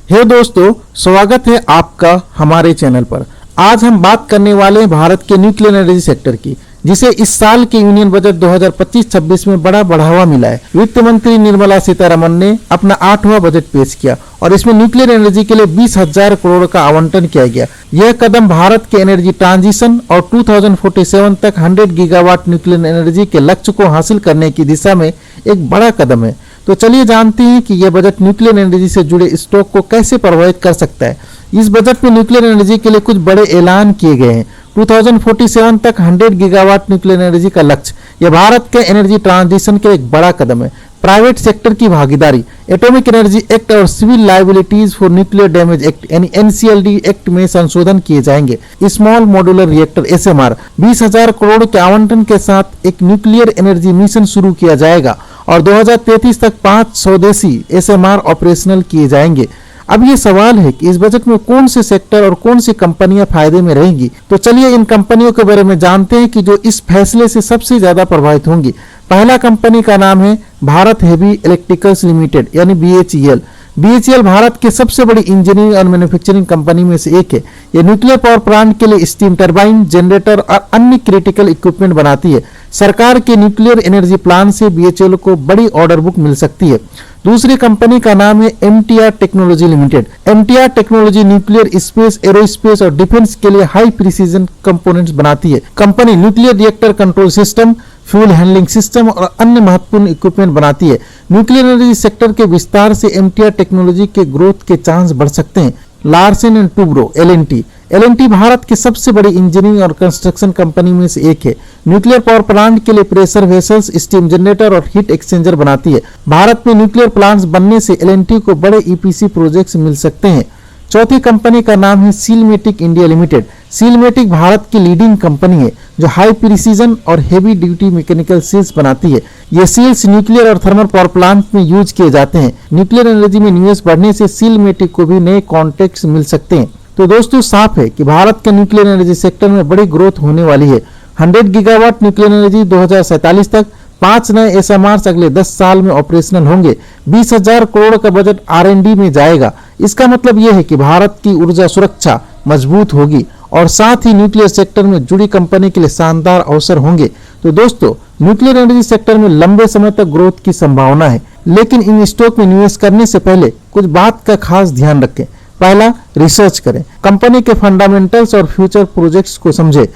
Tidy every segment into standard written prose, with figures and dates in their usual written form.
हे दोस्तों, स्वागत है आपका हमारे चैनल पर। आज हम बात करने वाले हैं भारत के न्यूक्लियर एनर्जी सेक्टर की, जिसे इस साल के यूनियन बजट 2025-26 में बड़ा बढ़ावा मिला है। वित्त मंत्री निर्मला सीतारमण ने अपना 8वां बजट पेश किया और इसमें न्यूक्लियर एनर्जी के लिए 20,000 करोड़ का आवंटन किया गया। यह कदम भारत के एनर्जी ट्रांजिशन और 2047 तक 100 गीगावाट न्यूक्लियर एनर्जी के लक्ष्य को हासिल करने की दिशा में एक बड़ा कदम है। तो चलिए जानते हैं कि यह बजट न्यूक्लियर एनर्जी से जुड़े स्टॉक को कैसे प्रभावित कर सकता है। इस बजट में न्यूक्लियर एनर्जी के लिए कुछ बड़े ऐलान किए गए हैं। 2047 तक 100 गीगावाट न्यूक्लियर एनर्जी का लक्ष्य, यह भारत के एनर्जी ट्रांजिशन के एक बड़ा कदम है। प्राइवेट सेक्टर की भागीदारी, एटॉमिक एनर्जी एक्ट और civil liabilities for nuclear damage act यानी एनसीएलडी एक्ट में संशोधन किए जाएंगे। Small modular reactor SMR 20,000 crore के आवंटन के साथ एक न्यूक्लियर एनर्जी मिशन शुरू किया जाएगा और 2033 तक 5 स्वदेशी एसएमआर ऑपरेशनल किए जाएंगे। अब ये सवाल है कि इस बजट में कौन से सेक्टर और कौन सी कंपनियां फायदे में रहेंगी। तो चलिए इन कंपनियों के बारे में जानते हैं कि जो इस फैसले से सबसे ज्यादा प्रभावित होंगी। पहला कंपनी का नाम है भारत हेवी इलेक्ट्रिकल्स लिमिटेड यानी बीएचईएल। बीएचईएल भारत की सबसे बड़ी इंजीनियरिंग और मैन्युफैक्चरिंग कंपनी में से एक है। यह न्यूक्लियर पावर प्लांट के लिए स्टीम टरबाइन, जनरेटर और अन्य क्रिटिकल इक्विपमेंट बनाती है। सरकार के न्यूक्लियर एनर्जी प्लान से बीएचईएल को बड़ी ऑर्डर बुक मिल सकती है। दूसरी कंपनी का नाम है MTR technology limited. MTR technology nuclear space, aerospace और डिफेंस के लिए हाई प्रिसीजन कंपोनेंट्स बनाती है। Company nuclear reactor control system, fuel handling system और अन्य महत्वपूर्ण इक्विपमेंट बनाती है। न्यूक्लियर एनर्जी सेक्टर के विस्तार से एमटीआर टेक्नोलॉजी के ग्रोथ के चांस बढ़ सकते हैं। लार्सन एंड टुब्रो एलएनटी भारत की सबसे बड़ी इंजीनियरिंग और कंस्ट्रक्शन कंपनी में से एक है। न्यूक्लियर पावर प्लांट के लिए प्रेशर वेसल्स, स्टीम जनरेटर और हीट एक्सचेंजर बनाती है। भारत में न्यूक्लियर प्लांट्स बनने से एलएनटी को बड़े ईपीसी प्रोजेक्ट्स मिल सकते हैं। चौथी कंपनी का नाम है सीलमेटिक इंडिया लिमिटेड। सीलमेटिक भारत की लीडिंग कंपनी है जो हाई प्रिसीजन और हेवी ड्यूटी मैकेनिकल सील्स बनाती है। ये सील्स न्यूक्लियर और थर्मल पावर प्लांट में यूज किए जाते हैं। न्यूक्लियर एनर्जी में निवेश बढ़ने से सीलमेटिक को भी नए कॉन्ट्रैक्ट्स मिल सकते हैं। तो दोस्तों साफ है कि भारत के न्यूक्लियर एनर्जी सेक्टर में बड़ी ग्रोथ होने वाली है। 100 गीगावाट न्यूक्लियर एनर्जी 2047 तक, 5 नए एसएमआर अगले 10 साल में ऑपरेशनल होंगे। 20,000 करोड़ का बजट आरएनडी में जाएगा। इसका मतलब यह है कि भारत की ऊर्जा सुरक्षा मजबूत होगी और साथ ही न्यूक्लियर सेक्टर में जुड़ी कंपनी के लिए शानदार अवसर होंगे। तो दोस्तों न्यूक्लियर एनर्जी सेक्टर में लंबे समय तक ग्रोथ की संभावना है, लेकिन इन स्टॉक में निवेश करने से पहले कुछ बात का खास ध्यान रखें। पहला, रिसर्च करें, कंपनी के फंडामेंटल्स और फ्यूचर प्रोजेक्ट्स को समझें।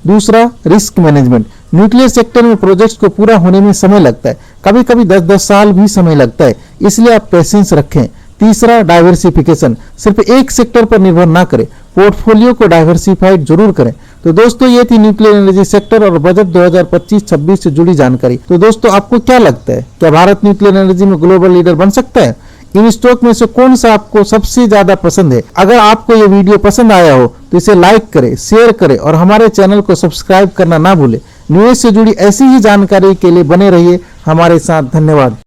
दूसरा, रिस्क मैनेजमेंट, न्यूक्लियर सेक्टर में प्रोजेक्ट्स को पूरा होने में समय लगता है, कभी कभी 10-10 साल भी समय लगता है, इसलिए आप पेशेंस रखें। तीसरा, डाइवर्सिफिकेशन, सिर्फ एक सेक्टर पर निर्भर ना करें, पोर्टफोलियो को डाइवर्सिफाइड जरूर करें। तो दोस्तों ये थी न्यूक्लियर एनर्जी सेक्टर और बजट 2025-26 से जुड़ी जानकारी। तो दोस्तों आपको क्या लगता है, क्या भारत न्यूक्लियर एनर्जी में ग्लोबल लीडर बन सकता है? इन स्टॉक में से कौन सा आपको सबसे ज्यादा पसंद है? अगर आपको ये वीडियो पसंद आया हो तो इसे लाइक करें, शेयर करें और हमारे चैनल को सब्सक्राइब करना ना भूलें। निवेश से जुड़ी ऐसी ही जानकारी के लिए बने रहिए हमारे साथ। धन्यवाद।